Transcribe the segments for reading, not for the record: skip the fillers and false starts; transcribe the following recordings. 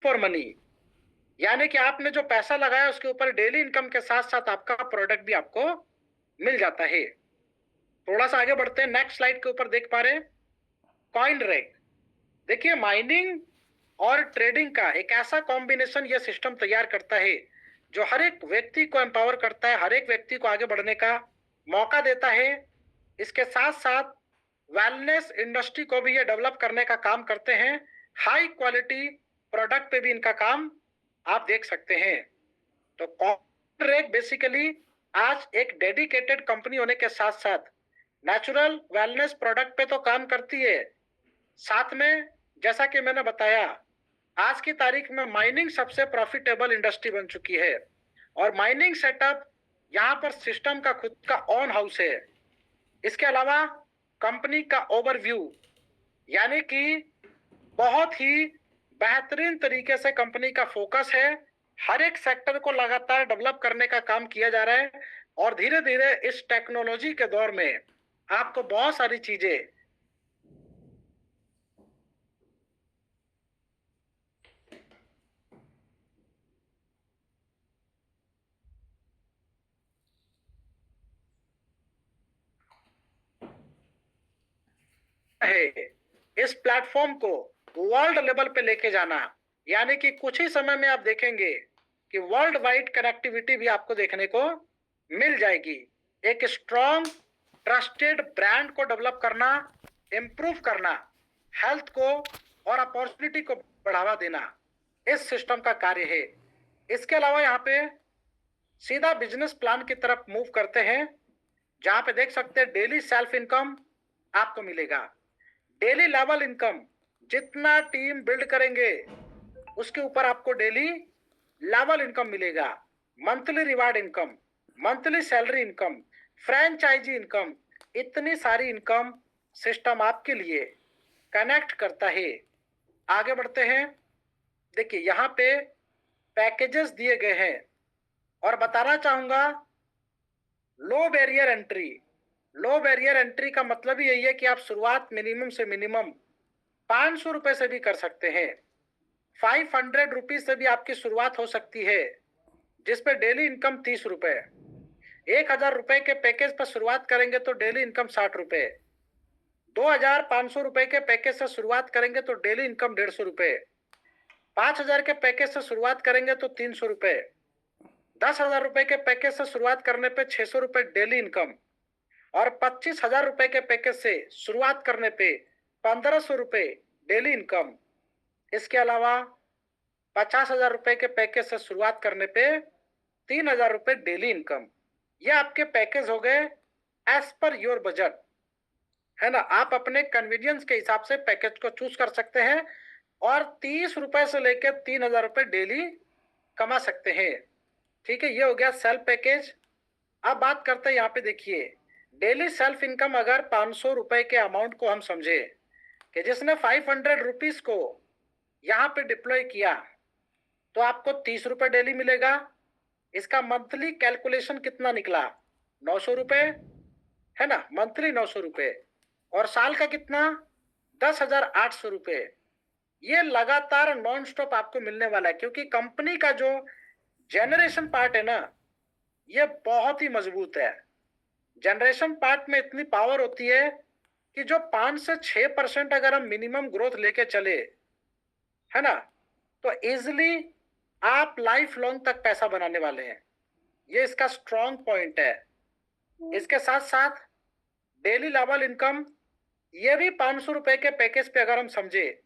For money, यानी कि आपने जो पैसा लगाया उसके ऊपर डेली इनकम के साथ साथ आपका प्रोडक्ट भी आपको मिल जाता है। थोड़ा सा आगे बढ़ते हैं, नेक्स्ट स्लाइड के ऊपर देख पा रहे हैं कॉइन रेक। देखिए माइनिंग और ट्रेडिंग का एक ऐसा कॉम्बिनेशन यह सिस्टम तैयार करता है जो हर एक व्यक्ति को एम्पावर करता है, हर एक व्यक्ति को आगे बढ़ने का मौका देता है। इसके साथ साथ वेलनेस इंडस्ट्री को भी ये डेवलप करने का काम करते हैं। हाई क्वालिटी प्रोडक्ट पे भी इनका काम आप देख सकते हैं। तो कॉन्ट्रेक बेसिकली आज एक डेडिकेटेड कंपनी होने के साथ साथ नेचुरल वेलनेस प्रोडक्ट पे तो काम करती है, साथ में जैसा कि मैंने बताया आज की तारीख में माइनिंग सबसे प्रॉफिटेबल इंडस्ट्री बन चुकी है। और माइनिंग सेटअप यहाँ पर सिस्टम का खुद का ऑन हाउस है। इसके अलावा कंपनी का ओवरव्यू, यानी कि बहुत ही बेहतरीन तरीके से कंपनी का फोकस है, हर एक सेक्टर को लगातार डेवलप करने का काम किया जा रहा है। और धीरे धीरे इस टेक्नोलॉजी के दौर में आपको बहुत सारी चीजें है इस प्लेटफॉर्म को वर्ल्ड लेवल पे लेके जाना, यानी कि कुछ ही समय में आप देखेंगे कि वर्ल्ड वाइड कनेक्टिविटी भी आपको देखने को मिल जाएगी। एक स्ट्रॉन्ग ट्रस्टेड ब्रांड को डेवलप करना, इंप्रूव करना, हेल्थ को और अपॉर्चुनिटी को बढ़ावा देना इस सिस्टम का कार्य है। इसके अलावा यहाँ पे सीधा बिजनेस प्लान की तरफ मूव करते हैं, जहां पे देख सकते हैं डेली सेल्फ इनकम आपको मिलेगा। डेली लेवल इनकम जितना टीम बिल्ड करेंगे उसके ऊपर आपको डेली लेवल इनकम मिलेगा। Monthly reward income, monthly salary income, franchise income, इतनी सारी इनकम सिस्टम आपके लिए कनेक्ट करता है। आगे बढ़ते हैं, देखिए यहाँ पे पैकेजेस दिए गए हैं और बताना चाहूंगा लो बैरियर एंट्री। लो बैरियर एंट्री का मतलब ही यही है कि आप शुरुआत मिनिमम से मिनिमम 500 रुपए से भी कर सकते हैं। 500 रुपीज से भी आपकी शुरुआत हो सकती है, जिसपे डेली इनकम 30 रुपए। 1000 रुपए के पैकेज पर शुरुआत करेंगे तो डेली इनकम 60 रुपए। 2500 रुपए के पैकेज से शुरुआत करेंगे तो डेली इनकम 150 रुपए। 5000 के पैकेज से शुरुआत करेंगे तो 300 रुपए। 10,000 रुपए के पैकेज से शुरुआत करने पे 600 रुपए डेली इनकम। और 25,000 रुपए के पैकेज से शुरुआत करने पे 1500 रुपए डेली इनकम। इसके अलावा 50,000 रुपए के पैकेज से शुरुआत करने पे 3,000 रुपए डेली इनकम। ये आपके पैकेज हो गए एज पर योर बजट, है ना। आप अपने कन्वीनियंस के हिसाब से पैकेज को चूज कर सकते हैं और 30 रुपए से लेकर 3,000 रुपए डेली कमा सकते हैं। ठीक है, ये हो गया सेल्फ पैकेज। अब बात करते हैं यहाँ पे, देखिए डेली सेल्फ इनकम अगर 500 रुपए के अमाउंट को हम समझे कि जिसने 500 रुपीज को यहाँ पे डिप्लॉय किया तो आपको 30 रुपए डेली मिलेगा। इसका मंथली कैलकुलेशन कितना निकला, 900 रुपए, है ना, मंथली 900 रुपए। और साल का कितना, 10,800 रुपए। ये लगातार नॉन स्टॉप आपको मिलने वाला है, क्योंकि कंपनी का जो जनरेशन पार्ट है ना, ये बहुत ही मजबूत है। जनरेशन पार्ट में इतनी पावर होती है कि जो 5 से 6% अगर हम मिनिमम ग्रोथ लेके चले, है ना, तो इजिली आप लाइफ लॉन्ग तक पैसा बनाने वाले हैं। ये इसका स्ट्रॉन्ग पॉइंट है। इसके साथ साथ डेली लेवल इनकम, ये भी 500 रुपए के पैकेज पे अगर हम समझे,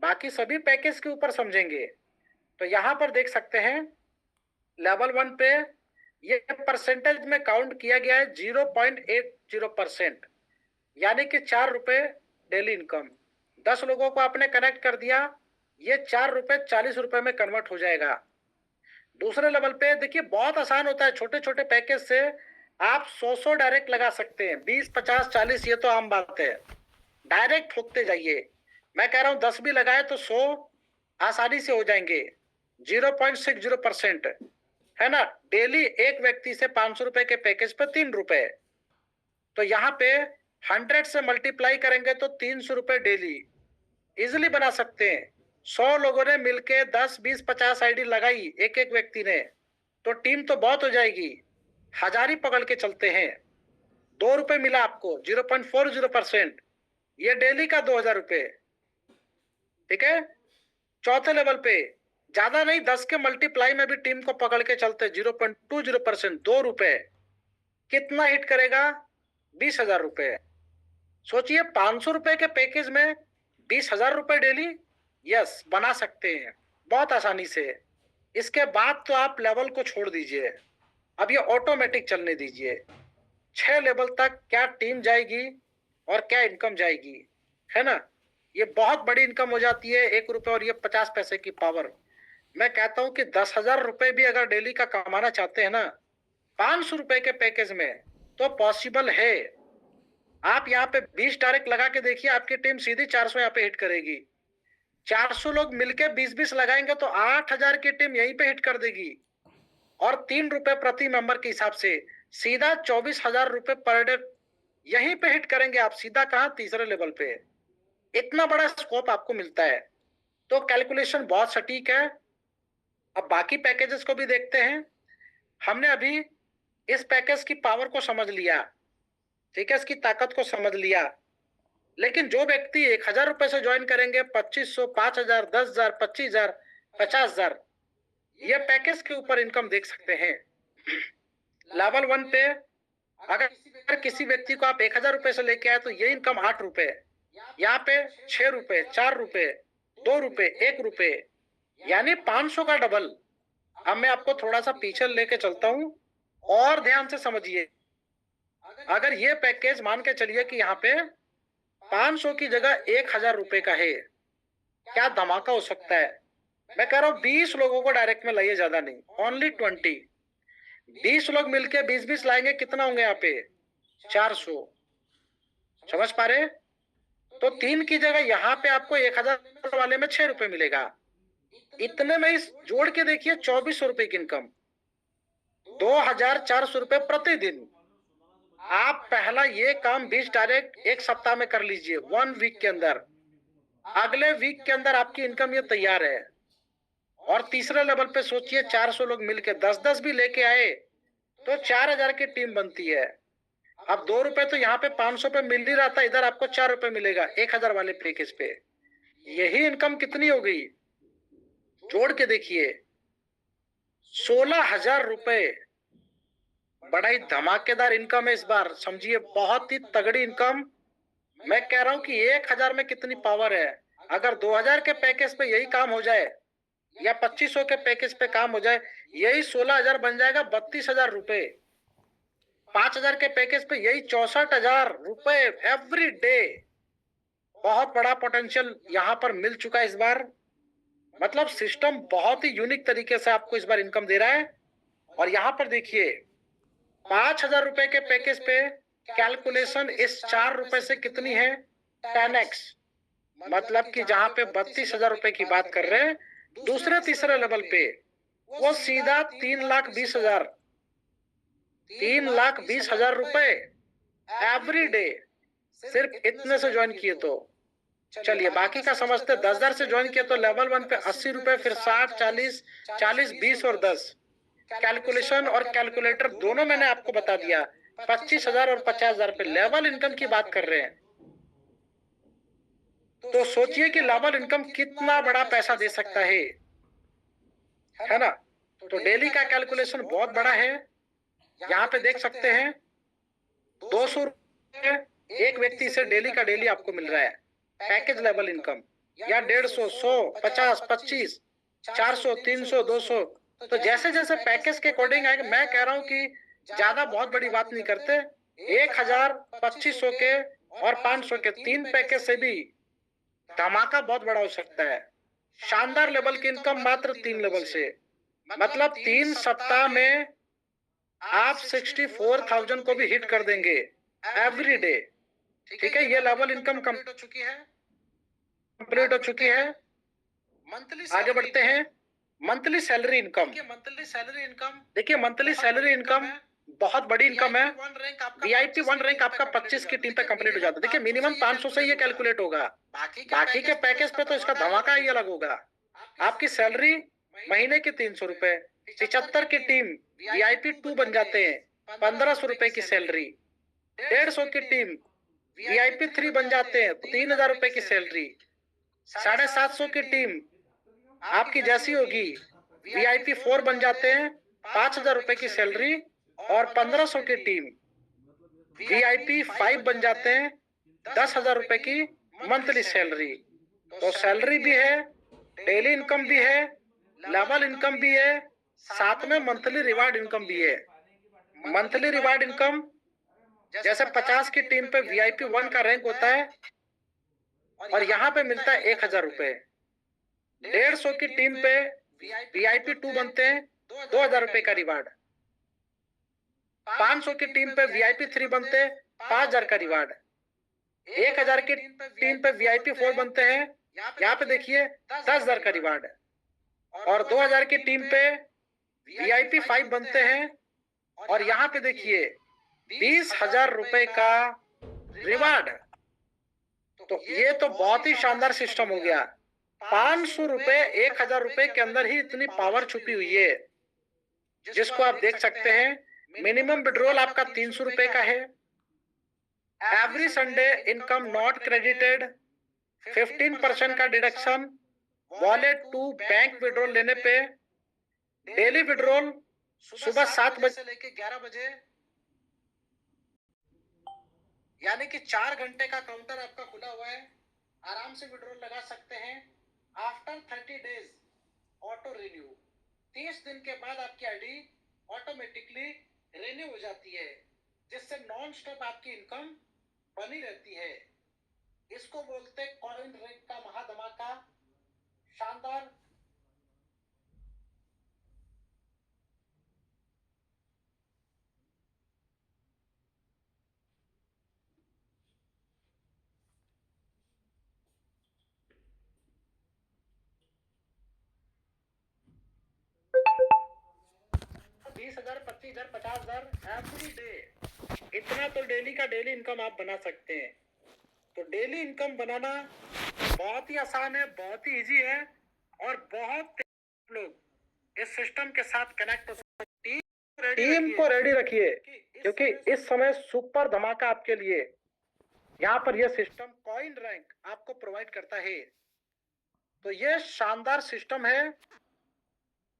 बाकी सभी पैकेज के ऊपर समझेंगे तो यहां पर देख सकते हैं लेवल 1 पे ये परसेंटेज में काउंट किया गया है 0.80%, यानी कि 4 रुपए डेली इनकम। 10 लोगों को आपने कनेक्ट कर दिया, ये 4 रुपए 40 रुपए में कन्वर्ट हो जाएगा। दूसरे लेवल पे देखिए बहुत आसान होता है, छोटे छोटे पैकेज से आप 100 डायरेक्ट लगा सकते हैं, 20 50 40 ये तो आम बात है, डायरेक्ट ठोकते जाइए। मैं कह रहा हूं 10 भी लगाए तो 100 आसानी से हो जाएंगे, 0.60%, है ना। डेली एक व्यक्ति से 500 रुपए के पैकेज पर 3 रुपए, तो यहाँ पे 100 से मल्टीप्लाई करेंगे तो 300 रुपए डेली इजिली बना सकते हैं। 100 लोगों ने मिलके 10 20 50 आईडी लगाई एक एक व्यक्ति ने, तो टीम तो बहुत हो जाएगी। 1000 ही पकड़ के चलते हैं, ₹2 मिला आपको, 0.40%। ये डेली का 2000 रुपए। ठीक है। चौथे लेवल पे ज्यादा नहीं, 10 के मल्टीप्लाई में भी टीम को पकड़ के चलते, 0.20%, ₹2। कितना हिट करेगा? 20,000 रुपए। सोचिए, 500 रुपए के पैकेज में 20,000 रुपए डेली, यस बना सकते हैं बहुत आसानी से। इसके बाद तो आप लेवल को छोड़ दीजिए, अब ये ऑटोमेटिक चलने दीजिए। 6 लेवल तक क्या टीम जाएगी और क्या इनकम जाएगी, है ना। ये बहुत बड़ी इनकम हो जाती है, ₹1 और ये 50 पैसे की पावर। मैं कहता हूं कि 10,000 रुपए भी अगर डेली का कमाना चाहते हैं ना 500 रुपए के पैकेज में, तो पॉसिबल है। आप यहाँ पे 20 डायरेक्ट लगा के देखिए, आपकी टीम सीधी 400 यहाँ पे हिट करेगी। 400 लोग मिलके 20-20 लगाएंगे तो 8,000 की टीम यहीं पे हिट कर देगी। और ₹3 प्रति मेंबर के हिसाब से सीधा 24,000 रुपए पर डे यहीं पे हिट करेंगे आप। सीधा कहां? तीसरे लेवल पे। इतना बड़ा स्कोप आपको मिलता है, तो कैलकुलेशन बहुत सटीक है। अब बाकी पैकेजेस को भी देखते हैं। हमने अभी इस पैकेज की पावर को समझ लिया, ठीक है, इसकी ताकत को समझ लिया। लेकिन जो व्यक्ति 1,000 रुपए से ज्वाइन करेंगे, 2,500, 5,000, 10,000, 25,000, 50,000, ये पैकेज के ऊपर इनकम देख सकते हैं। लेवल 1 पे अगर किसी व्यक्ति को आप 1,000 रुपए से लेके आए तो ये इनकम ₹8। यहाँ पे ₹6, ₹4, ₹2, ₹1, यानी 500 का डबल। अब मैं आपको थोड़ा सा पीछे लेके चलता हूं और ध्यान से समझिए। अगर ये पैकेज मान के चलिए कि यहाँ पे 500 की जगह 1,000 रुपए का है, क्या धमाका हो सकता है। मैं कह रहा हूं 20 लोगों को डायरेक्ट में लाइए, ज्यादा नहीं, ओनली 20। 20 लोग मिलके 20-20 लाएंगे, कितना होंगे यहाँ पे? 400। समझ पा रहे? तो 3 की जगह यहाँ पे आपको 1,000 वाले में ₹6 मिलेगा। इतने में इस जोड़ के देखिए 2,400 रुपए की इनकम, 2,400 रुपए प्रतिदिन। आप पहला ये काम 20 डायरेक्ट एक सप्ताह में कर लीजिए, 1 वीक के अंदर। अगले वीक के अंदर आपकी इनकम ये तैयार है। और तीसरे लेवल पे सोचिए, 400 लोग मिलके 10-10 भी लेके आए तो 4,000 की टीम बनती है। अब ₹2 तो यहाँ पे 500 पे मिल ही रहा था, इधर आपको ₹4 मिलेगा 1,000 वाले पैकेज पे। यही इनकम कितनी हो गई? जोड़ के देखिए, 16,000 रुपए। बड़ा ही धमाकेदार इनकम है इस बार, समझिए, बहुत ही तगड़ी इनकम। मैं कह रहा हूं कि 1,000 में कितनी पावर है। अगर 2,000 के पैकेज पे यही काम हो जाए या 2,500 के पैकेज पे काम हो जाए, यही 16,000 बन जाएगा 32,000 रुपए। 5,000 के पैकेज पे यही 64,000 रुपए एवरी डे। बहुत बड़ा पोटेंशियल यहाँ पर मिल चुका है इस बार। मतलब सिस्टम बहुत ही यूनिक तरीके से आपको इस बार इनकम दे रहा है। और यहाँ पर देखिए, 5,000 रुपए के पैकेज पे कैलकुलेशन इस ₹4 से कितनी है? 10x। मतलब कि जहां पे 32,000 रुपए की बात कर रहे हैं, दूसरे तीसरे लेवल पे वो सीधा 3,20,000, 3,20,000 रुपए एवरी डे, सिर्फ इतने से ज्वाइन किए तो। चलिए बाकी का समझते। 10,000 से ज्वाइन किया तो लेवल 1 पे 80 रुपए, फिर 60, 40, 40, 20 और 10। कैलकुलेशन और कैलकुलेटर दोनों मैंने आपको बता दिया। 25,000 और 50,000 पे लेवल इनकम की बात कर रहे हैं। तो सोचिए कि लेवल इनकम कितना बड़ा पैसा दे सकता है ना। तो डेली का कैलकुलेशन बहुत बड़ा है। यहाँ पे देख सकते हैं, 200 रुपए एक व्यक्ति से डेली का डेली आपको मिल रहा है पैकेज लेवल इनकम, या 150, 100, 50, 25, 400, 300, 200। तो जैसे जैसे पैकेज के अकॉर्डिंग आएगा। मैं कह रहा हूं कि ज्यादा बहुत बड़ी बात नहीं करते। 1,000, 2,500 के और 500 के 3 पैकेज से भी धमाका बहुत बड़ा हो सकता है। शानदार लेवल की इनकम मात्र 3 लेवल से। मतलब 3 सप्ताह में आप 64,000 को भी हिट कर देंगे एवरी डे। ठीक है, ये लेवल इनकम कंप्लीट हो चुकी है। आगे बढ़ते हैं। Monthly salary income. देखिए मंथली सैलरी इनकम बहुत बड़ी इनकम है। वीआईपी 1 रैंक आपका 25 की टीम पे कंप्लीट हो जाता है। देखिए मिनिमम 500 से ये कैलकुलेट होगा, बाकी के पैकेज पे तो इसका धमाका ही अलग होगा। आपकी सैलरी महीने की 300 रुपए, 75 की टीम वीआईपी 2 बन जाते हैं, 1500 रुपए की सैलरी। 150 की टीम वीआईपी 3 बन जाते हैं, 3000 रुपए की सैलरी। 750 की टीम आपकी जैसी होगी, वीआईपी 4 बन जाते हैं, 5000 रुपए की सैलरी। और 1500 की टीम वीआईपी 5 बन जाते हैं, 10,000 रुपए की मंथली सैलरी। तो सैलरी भी है, डेली इनकम भी है, लेवल इनकम भी है, साथ में मंथली रिवार्ड इनकम भी है। मंथली रिवार्ड इनकम जैसे 50 की टीम पे वीआईपी 1 का रैंक होता है और यहाँ पे मिलता है 1000 रुपए। 150 की टीम पे वीआईपी 2 बनते हैं, 2000 रुपए का रिवार्ड। 500 की टीम पे वीआईपी 3 बनते हैं, 5000 का रिवार्ड। 1000 की टीम पे वीआईपी 4 बनते हैं, यहाँ पे देखिए 10,000 का रिवार्ड। और 2000 की टीम पे वीआईपी 5 बनते हैं और यहाँ पे देखिए 20,000 रुपए का रिवार्ड। तो ये तो बहुत ही शानदार सिस्टम हो गया। 500 रुपए 1000 रुपए के अंदर ही इतनी पावर छुपी हुई है, जिसको आप देख सकते हैं। मिनिमम विड्रॉल आपका 300 रुपए का है। Every Sunday income not credited, 15% का deduction wallet to bank withdrawal लेने पे। डेली विड्रॉल सुबह 7 बजे से लेकर 11 बजे, यानी कि 4 घंटे का काउंटर आपका खुला हुआ है। आराम से विड्रॉल लगा सकते हैं। आफ्टर 30 डेज ऑटो रिन्यू, 30 दिन के बाद आपकी आईडी ऑटोमेटिकली रिन्यू हो जाती है, जिससे नॉन स्टॉप आपकी इनकम बनी रहती है। इसको बोलते हैं कॉइन रैंक का महाधमाका। शानदार। बीस हजार, 25,000, 50,000 एवरी डे। इतना तो डेली का डेली इनकम आप बना सकते हैं। तो डेली इनकम बनाना बहुत ही आसान है, बहुत ही इजी है और बहुत लोग इस सिस्टम के साथ कनेक्ट हो सकते हैं। टीम को रेडी रखिए, क्योंकि इस समय सुपर धमाका आपके लिए यहाँ पर यह सिस्टम कॉइन रैंक आपको प्रोवाइड करता है। तो यह शानदार सिस्टम है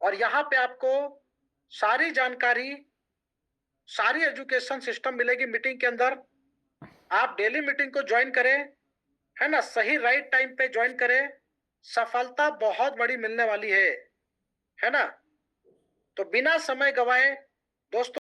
और यहाँ पे आपको सारी जानकारी, सारी एजुकेशन सिस्टम मिलेगी मीटिंग के अंदर। आप डेली मीटिंग को ज्वाइन करें, है ना, सही राइट टाइम पे ज्वाइन करें, सफलता बहुत बड़ी मिलने वाली है ना। तो बिना समय गवाए दोस्तों